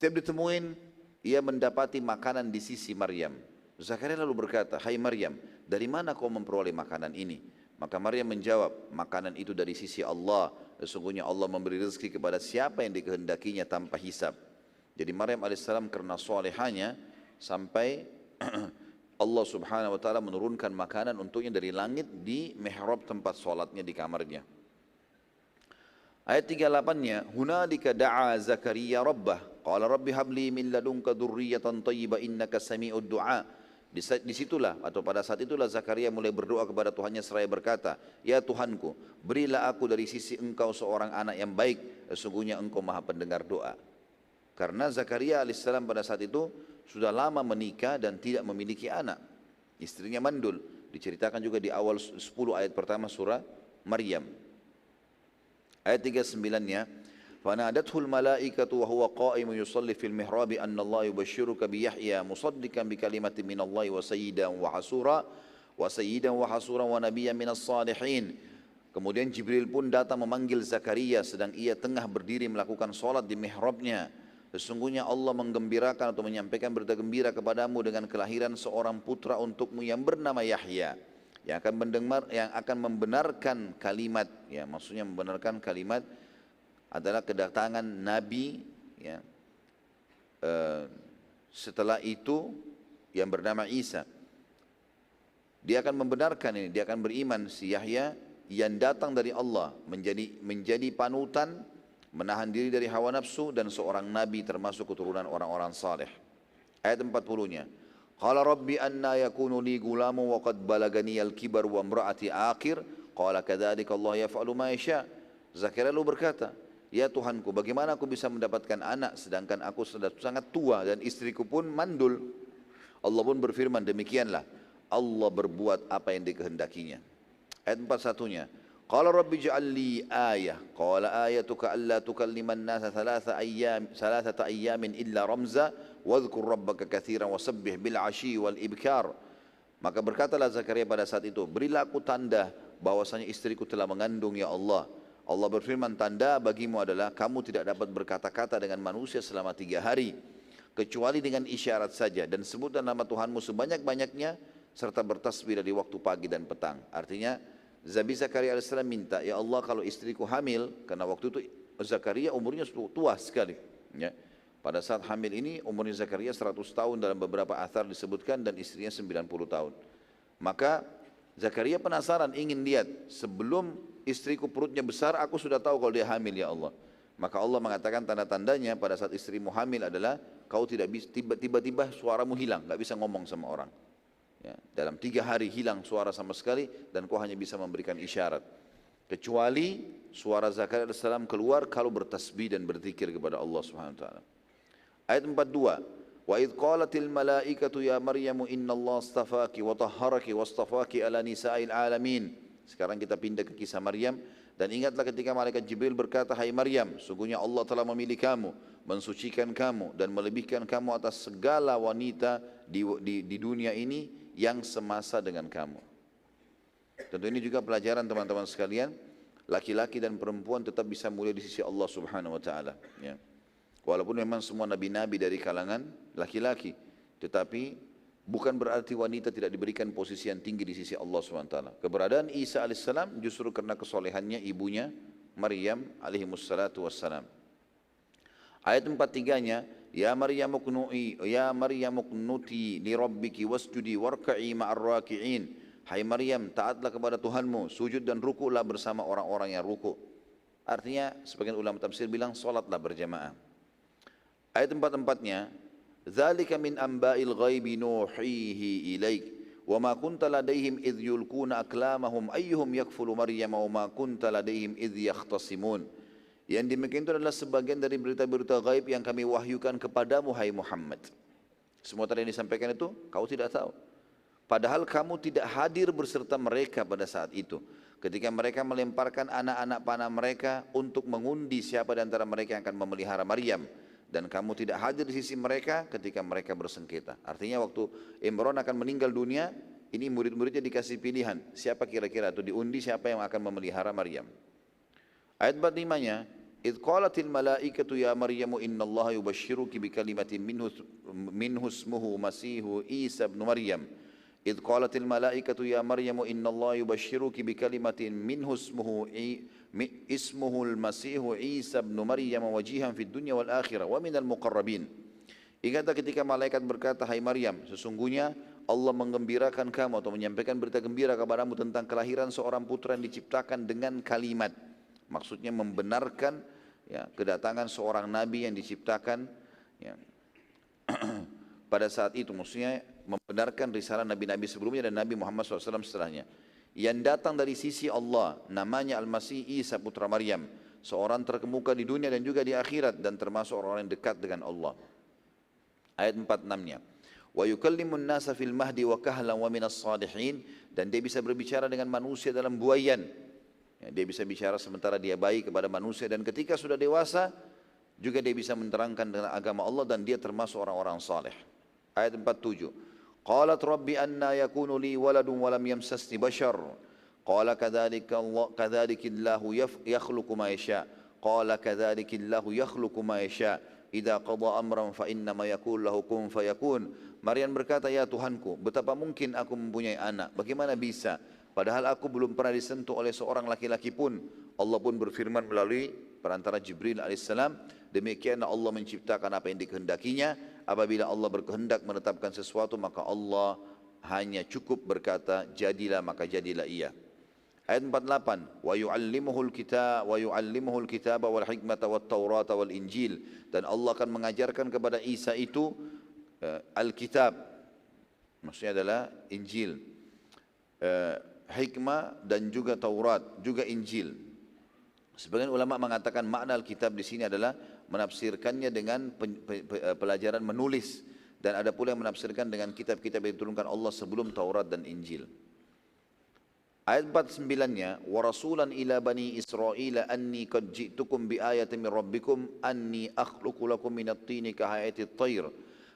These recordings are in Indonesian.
Setiap ditemuin, ia mendapati makanan di sisi Maryam. Zakaria lalu berkata, "Hai Maryam, dari mana kau memperoleh makanan ini?" Maka Maryam menjawab, "Makanan itu dari sisi Allah. Sesungguhnya Allah memberi rezeki kepada siapa yang dikehendakinya tanpa hisab." Jadi Maryam alaihissalam karena solehanya sampai Allah subhanahu wa ta'ala menurunkan makanan untuknya dari langit di mihrab tempat sholatnya di kamarnya. Ayat 38-nya, hunalika da'a Zakaria rabbah, qala rabbi habli min ladunka dzurriyyatan thayyibah innaka sami'ud du'a. Disitulah atau pada saat itulah Zakaria mulai berdoa kepada Tuhannya seraya berkata, "Ya Tuhanku, berilah aku dari sisi Engkau seorang anak yang baik, sesungguhnya Engkau Maha pendengar doa." Karena Zakaria alaihissalam pada saat itu sudah lama menikah dan tidak memiliki anak. Istrinya mandul. Diceritakan juga di awal 10 ayat pertama surah Maryam. Ayat 39-nya, "Fanadathul malaikatu wa huwa qa'imun yusalli fil mihrabi anna Allah yubashshiruka bi Yahya musaddiqan bi kalimatin min Allah wa sayyidan wa hasura wa nabiyyan minas salihin." Kemudian Jibril pun datang memanggil Zakaria sedang ia tengah berdiri melakukan salat di mihrabnya. "Sesungguhnya Allah menggembirakan atau menyampaikan berita gembira kepadamu dengan kelahiran seorang putra untukmu yang bernama Yahya, yang akan membenarkan kalimat, ya maksudnya membenarkan kalimat adalah kedatangan Nabi, ya, setelah itu yang bernama Isa. Dia akan membenarkan ini, dia akan beriman si Yahya yang datang dari Allah menjadi panutan, menahan diri dari hawa nafsu dan seorang nabi termasuk keturunan orang-orang saleh." Ayat 40-nya, "Qala rabbi anna yakunu li gulamu wa qad balagani al-kibar wa imra'ati akhir." Qala kadzalika Allah yaf'alu ma yasha. Zakaria lalu berkata, "Ya Tuhanku, bagaimana aku bisa mendapatkan anak sedangkan aku sudah sangat tua dan istriku pun mandul?" Allah pun berfirman, "Demikianlah Allah berbuat apa yang dikehendakinya." Ayat 41-nya, "Qala rabbi ij'al li ayah." Qala ayatuka alla tukalliman nasa thalathata ayyamin illa ramza wadhkur rabbaka katsiran wasabbih bil 'ashyi wal ibkar. Maka berkatalah Zakaria pada saat itu, "Berilah aku tanda bahwasanya istriku telah mengandung ya Allah." Allah berfirman, "Tanda bagimu adalah kamu tidak dapat berkata-kata dengan manusia selama 3 hari kecuali dengan isyarat saja, dan sebutlah nama Tuhanmu sebanyak-banyaknya serta bertasbih dari waktu pagi dan petang." Artinya Zakaria alaihissalam minta, "Ya Allah, kalau istriku hamil," karena waktu itu Zakaria umurnya tua sekali, ya. Pada saat hamil ini umurnya Zakaria 100 tahun dalam beberapa athar disebutkan dan istrinya 90 tahun. Maka Zakaria penasaran, ingin lihat, sebelum istriku perutnya besar aku sudah tahu kalau dia hamil ya Allah. Maka Allah mengatakan tanda-tandanya pada saat istrimu hamil adalah kau tidak bisa, tiba-tiba suaramu hilang, nggak bisa ngomong sama orang. Ya, dalam 3 hari hilang suara sama sekali dan kau hanya bisa memberikan isyarat. Kecuali suara Zakaria alaihissalam keluar kalau bertasbih dan berzikir kepada Allah Subhanahu wa taala. Ayat 42, "Wa idh qalatil malaikatu ya Maryamu innallaha astafaki wa tahharaki wastafaki ala nisa'il alamin." Sekarang kita pindah ke kisah Maryam, dan ingatlah ketika malaikat Jibril berkata, "Hai Maryam, sungguhnya Allah telah memilih kamu, mensucikan kamu dan melebihkan kamu atas segala wanita di dunia ini yang semasa dengan kamu." Tentu ini juga pelajaran teman-teman sekalian, laki-laki dan perempuan tetap bisa mulia di sisi Allah Subhanahu wa taala, ya. Walaupun memang semua nabi-nabi dari kalangan laki-laki, tetapi bukan berarti wanita tidak diberikan posisi yang tinggi di sisi Allah Subhanahu wa taala. Keberadaan Isa alaihissalam justru karena kesolehannya ibunya Maryam alaihissalatu wassalam. Ayat 43-nya, "Ya Maryam uqnuti li rabbiki wasjudi warka'i ma'ar raki'in." Hai Maryam, taatlah kepada Tuhanmu, sujud dan rukuklah bersama orang-orang yang rukuk. Artinya sebagian ulama tafsir bilang salatlah berjamaah. Ayat 44-nya, "Dzalika min amba'il ghaibi nuhihi ilaik wa ma kunta ladaihim idh yulquna aklamahum ayyuhum yakfulu Maryam wa ma kunta ladaihim idh yakhtasimun." Yang demikian itu adalah sebagian dari berita-berita gaib yang kami wahyukan kepadamu, hai Muhammad. Semua tadi yang disampaikan itu kau tidak tahu. Padahal kamu tidak hadir berserta mereka pada saat itu, ketika mereka melemparkan anak-anak panah mereka untuk mengundi siapa di antara mereka yang akan memelihara Maryam. Dan kamu tidak hadir di sisi mereka ketika mereka bersengketa. Artinya waktu Imran akan meninggal dunia, ini murid-muridnya dikasih pilihan, siapa kira-kira atau diundi siapa yang akan memelihara Maryam. Ayat 45-nya, إذ قالت الملائكة يا مريم إن الله يبشرك بكلمة منه اسمه مسيح عيسى ابن مريم إذ قالت الملائكة يا مريم إن الله يبشرك بكلمة منه اسمه المسيح عيسى ابن مريم وجيها في الدنيا والآخرة ومن المقربين. Ingatlah ketika malaikat berkata, hai Maryam, sesungguhnya Allah menggembirakan kamu atau menyampaikan berita gembira kepadamu tentang kelahiran seorang putra yang diciptakan dengan kalimat. Maksudnya membenarkan ya, kedatangan seorang nabi yang diciptakan ya, pada saat itu. Maksudnya membenarkan risalah nabi-nabi sebelumnya dan Nabi Muhammad SAW setelahnya. Yang datang dari sisi Allah, namanya Al-Masih Isa putra Maryam. Seorang terkemuka di dunia dan juga di akhirat dan termasuk orang-orang yang dekat dengan Allah. Ayat 46-nya. Wa yukallimun nasa fil mahdi wa kahlan wa minas salihin, dan dia bisa berbicara dengan manusia dalam buaian. Ya, dia bisa bicara sementara dia baik kepada manusia, dan ketika sudah dewasa juga dia bisa menerangkan dengan agama Allah dan dia termasuk orang-orang saleh. Ayat 47. Qalat rabbi anna yakunu li waladun wa lam yamsasni bashar. Qala kadzalika yakhluqu ma yasha. Qala kadzalika yakhluqu ma yasha. Idza qada amran fa innama yaqul lahu kun fayakun. Maryam berkata, ya Tuhanku, betapa mungkin aku mempunyai anak? Bagaimana bisa? Padahal aku belum pernah disentuh oleh seorang laki-laki pun. Allah pun berfirman melalui perantara Jibril alaihissalam, demikianlah Allah menciptakan apa yang dikehendakinya. Apabila Allah berkehendak menetapkan sesuatu, maka Allah hanya cukup berkata jadilah, maka jadilah ia. Ayat 48, wa yu'allimuhul kitaba wal hikmata wat taurata wal injil, dan Allah akan mengajarkan kepada Isa itu Alkitab, maksudnya adalah Injil, hikmah dan juga Taurat, juga Injil. Sebagian ulama mengatakan makna Alkitab di sini adalah menafsirkannya dengan pelajaran menulis, dan ada pula yang menafsirkan dengan kitab-kitab yang diturunkan Allah sebelum Taurat dan Injil. Ayat 49-nya, wa rasulan ila bani Israil anni qad ji'tukum bi ayatin min rabbikum anni akhluqu lakum minat tini ka hayati at-tayr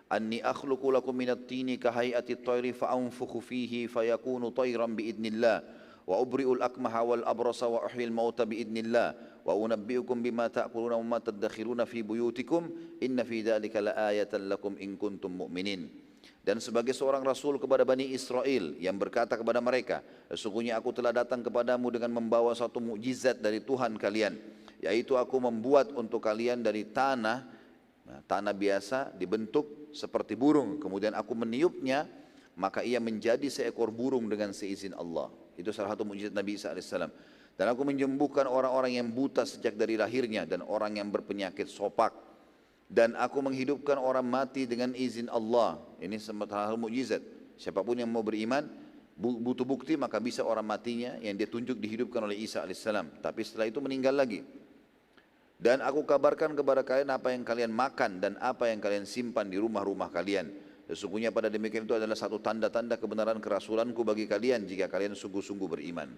anni akhluqu lakum minat tini ka hayati at-tayr fa anfukhu fihi fayakunu tayran bi idnillah wa ubri'ul akmaha wal abrasa wa uhyil mauta bi idnillah wa unabbi'ukum bima ta'kuluna wa ma tadakhiruna fi buyutikum inna fi dhalika laayatan lakum in kuntum mu'minin. Dan sebagai seorang rasul kepada Bani Israel yang berkata kepada mereka, sesungguhnya aku telah datang kepadamu dengan membawa satu mukjizat dari Tuhan kalian, yaitu aku membuat untuk kalian dari tanah biasa dibentuk seperti burung, kemudian aku meniupnya, maka ia menjadi seekor burung dengan seizin Allah. Itu salah satu mukjizat Nabi Isa alaihissalam. Dan aku menyembuhkan orang-orang yang buta sejak dari lahirnya dan orang yang berpenyakit sopak. Dan aku menghidupkan orang mati dengan izin Allah. Ini salah satu mukjizat. Siapapun yang mau beriman butuh bukti, maka bisa orang matinya yang dia tunjuk dihidupkan oleh Isa alaihissalam. Tapi setelah itu meninggal lagi. Dan aku kabarkan kepada kalian apa yang kalian makan dan apa yang kalian simpan di rumah-rumah kalian. Sesungguhnya pada demikian itu adalah satu tanda-tanda kebenaran kerasulanku bagi kalian jika kalian sungguh-sungguh beriman.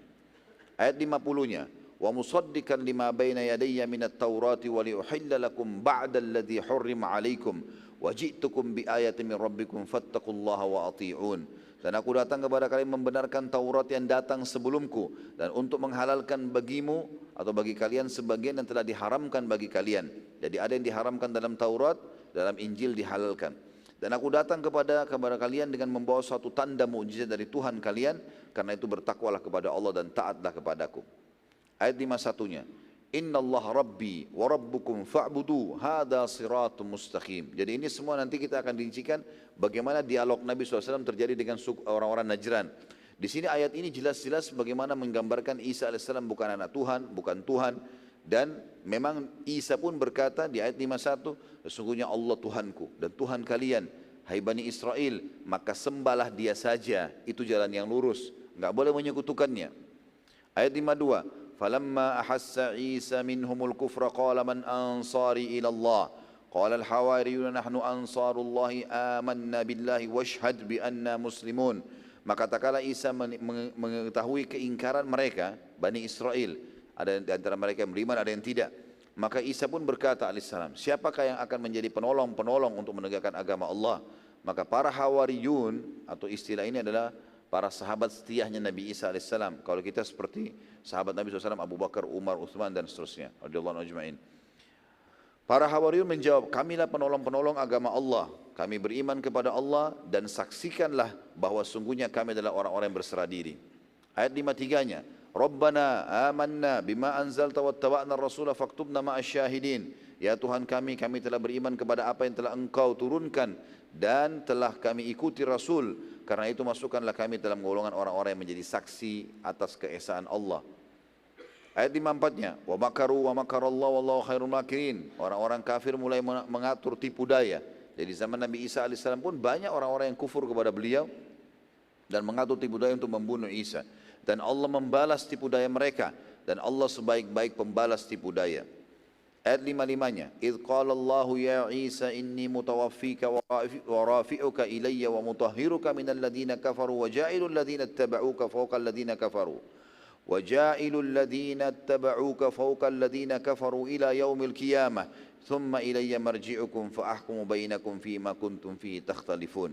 Ayat 50-nya. Wa musaddiqan lima baina yadayya minat taurati wa liuhilla lakum ba'da alladhi hurrima alaikum wa ji'tukum bi ayatin min rabbikum fattaqullaha wa ati'un. Dan aku datang kepada kalian membenarkan Taurat yang datang sebelumku dan untuk menghalalkan bagimu atau bagi kalian sebagian yang telah diharamkan bagi kalian. Jadi ada yang diharamkan dalam Taurat, dalam Injil dihalalkan. Dan aku datang kepada kalian dengan membawa suatu tanda mukjizat dari Tuhan kalian, karena itu bertakwalah kepada Allah dan taatlah kepadaku. Ayat 51-nya, Inna Allah Rabbi wa Rabbukum fa'budu hadha siratum mustaqim. Jadi ini semua nanti kita akan rincikan bagaimana dialog Nabi SAW terjadi dengan orang-orang Najran. Di sini ayat ini jelas-jelas bagaimana menggambarkan Isa AS bukan anak Tuhan, bukan Tuhan. Dan memang Isa pun berkata di ayat 51, sesungguhnya Allah Tuhanku dan Tuhan kalian, hai Bani Israel, maka sembahlah dia saja, itu jalan yang lurus, enggak boleh menyekutukannya. Ayat 52, falamma ahassa Isa minhumul kufra qala man ansari ila Allah qala al hawariyuna nahnu ansarullahi amanna billahi washhad bi anna muslimun. Maka tatkala Isa mengetahui keingkaran mereka Bani Israel, ada di antara mereka yang beriman, ada yang tidak, maka Isa pun berkata alaihissalam, siapakah yang akan menjadi penolong untuk menegakkan agama Allah? Maka para hawariyun, atau istilah ini adalah para sahabat setiahnya Nabi Isa alaihissalam. Kalau kita seperti sahabat Nabi SAW, Abu Bakar, Umar, Uthman dan seterusnya radhiyallahu anhum ajma'in. Para Hawariyun menjawab, kamilah penolong-penolong agama Allah. Kami beriman kepada Allah dan saksikanlah bahwa sungguhnya kami adalah orang-orang yang berserah diri. Ayat 53-nya, Rabbana amanna bima anzalta wattaba'na ar-rasula faktubna ma'asyahidin. Ya Tuhan kami telah beriman kepada apa yang telah Engkau turunkan dan telah kami ikuti Rasul. Karena itu masukkanlah kami dalam golongan orang-orang yang menjadi saksi atas keesaan Allah. Ayat 54-nya, wa makaru wa makarallahu wallahu khairul makirin. Orang-orang kafir mulai mengatur tipu daya. Jadi zaman Nabi Isa alaihissalam pun banyak orang-orang yang kufur kepada beliau dan mengatur tipu daya untuk membunuh Isa. Dan Allah membalas tipu daya mereka dan Allah sebaik-baik pembalas tipu daya. Ayat 55-nya, idh qala Allahu ya Isa inni mutawaffika wa rafi'uka ilayya wa mutahhiruka minal ladina kafaru wa ja'ilul ladina ittaba'uka fawqa alladina kafaru. وجائل الذين اتبعوك فوق الذين كفروا إلى يوم القيامة ثم إلي مرجعكم فأحكم بينكم فيما كنتم فيه تختلفون.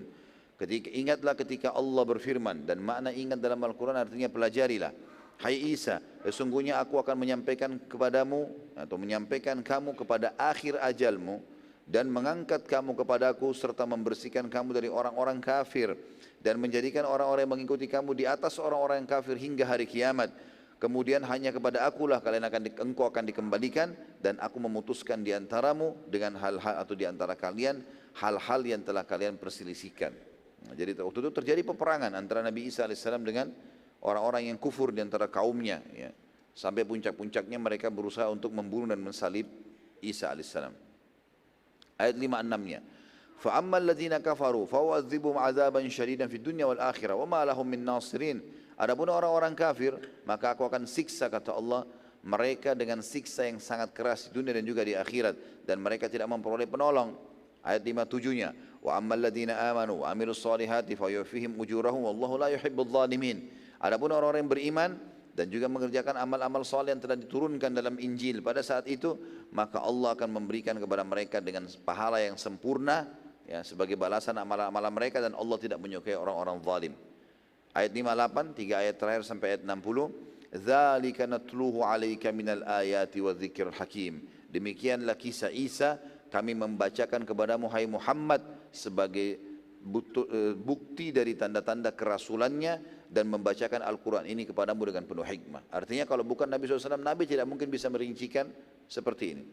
Ingatlah ketika Allah berfirman, dan makna ingat dalam Al-Quran artinya pelajarilah. Hai Isa, sesungguhnya aku akan menyampaikan kepadamu atau menyampaikan kamu kepada akhir ajalmu dan mengangkat kamu kepadaku serta membersihkan kamu dari orang-orang kafir dan menjadikan orang-orang yang mengikuti kamu di atas orang-orang yang kafir hingga hari kiamat. Kemudian hanya kepada akulah engkau akan dikembalikan dan aku memutuskan di antaramu dengan hal-hal atau di antara kalian hal-hal yang telah kalian perselisihkan. Nah, jadi waktu itu terjadi peperangan antara Nabi Isa alaihissalam dengan orang-orang yang kufur di antara kaumnya, ya. Sampai puncak-puncaknya mereka berusaha untuk membunuh dan mensalib Isa alaihissalam. Ayat 56-nya, فَأَمَّا الَّذِينَ كَفَرُوا فَوَعَذِّبُهُمْ عَذَابًا شَدِيدًا فِي الدُّنْيَا وَالْآخِرَةِ وَمَا لَهُمْ مِنْ نَاصِرِينَ. Adapun orang-orang kafir, maka aku akan siksa, kata Allah, mereka dengan siksa yang sangat keras di dunia dan juga di akhirat, dan mereka tidak memperoleh penolong. Ayat 57-nya, وَأَمَّا الَّذِينَ آمَنُوا وَعَمِلُوا الصَّالِحَاتِ فَيُوَفِّيهِمْ أُجُورَهُمْ وَاللَّهُ لَا يُحِبُّ الظَّالِمِينَ. Adapun orang-orang yang beriman dan juga mengerjakan amal-amal saleh yang telah diturunkan dalam Injil pada saat itu, maka Allah akan memberikan kepada mereka dengan pahala yang sempurna, ya, sebagai balasan amal-amal mereka, dan Allah tidak menyukai orang-orang zalim. Ayat 58, 3 ayat terakhir sampai ayat 60. Dzalika natluhu 'alaika minal ayati wadh-dzikril hakim. Demikianlah kisah Isa kami membacakan kepadamu hai Muhammad sebagai bukti dari tanda-tanda kerasulannya dan membacakan Al-Quran ini kepadamu dengan penuh hikmah. Artinya kalau bukan Nabi SAW, Nabi tidak mungkin bisa merincikan seperti ini.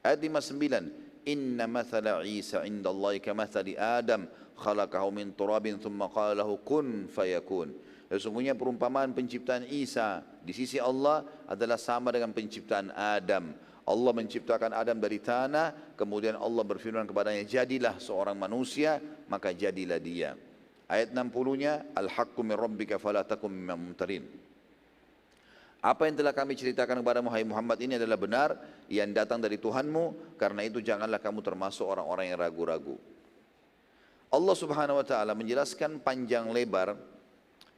Ayat 59, Inna mathala Isa indallahi kamathali Adam khalaqahu min turabin thumma qala lahu kun fayakun. Sesungguhnya perumpamaan penciptaan Isa di sisi Allah adalah sama dengan penciptaan Adam. Allah menciptakan Adam dari tanah, kemudian Allah berfirman kepadanya, jadilah seorang manusia, maka jadilah dia. Ayat 60-nya, Al-haqqu min rabbika fala takum mimman mumtarin. Apa yang telah kami ceritakan kepada Muhammad Muhammad ini adalah benar, yang datang dari Tuhanmu, karena itu janganlah kamu termasuk orang-orang yang ragu-ragu. Allah Subhanahu wa taala menjelaskan panjang lebar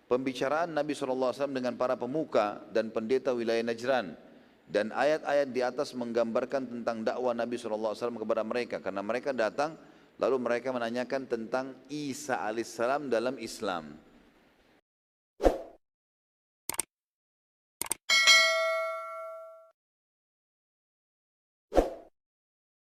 pembicaraan Nabi SAW dengan para pemuka dan pendeta wilayah Najran. Dan ayat-ayat di atas menggambarkan tentang dakwah Nabi SAW kepada mereka. Karena mereka datang lalu mereka menanyakan tentang Isa alaihissalam dalam Islam.